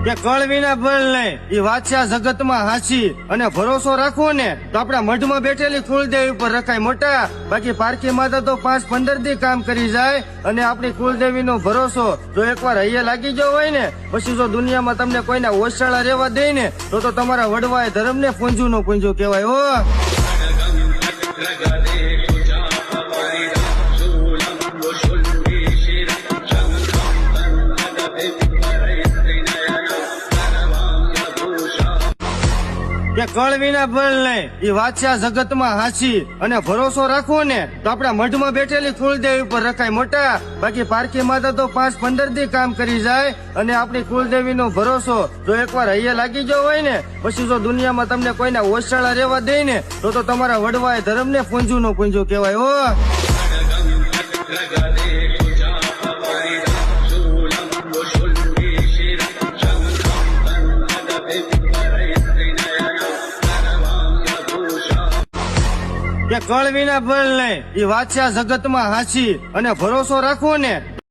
કે કળ વિના બળ નહીં, એ વાત છે આ જગતમાં હાચી. અને ભરોસો રાખવો ને તો આપણા મઢમાં બેઠેલી કુળદેવી પર રખાય મોટા. બાકી પારકી માતા તો 5-15 દી કામ કરી જાય. અને આપણી કુળદેવી નો ભરોસો જો એકવાર હૈયે લાગી ગયો હોય ને, પછી જો દુનિયામાં તમને કોઈના ઓછાળા રહેવા દે ને તો તમારા વડવાએ ધર્મ ને પૂંજુ નો પૂંજુ કહેવાય હો. કે કળ વિના બળ નહીં, એ વાત છે આ જગતમાં હાચી. અને ભરોસો રાખવો ને તો આપણા મઢમાં બેઠેલી કુળદેવી પર રખાય મોટા. બાકી પારકી માતા તો 5-15 દી કામ કરી જાય. અને આપણી કુળદેવી નો ભરોસો જો એકવાર હૈયે લાગી ગયો હોય ને, પછી જો દુનિયામાં તમને કોઈના ઓછાળા રહેવા દે ને તો તમારા વડવાએ ધર્મ ને પૂંજુ નો પૂંજુ કહેવાય હો. કે કળ વિના બળ નહીં, એ વાત છે આ જગતમાં હાચી. અને ભરોસો રાખવો ને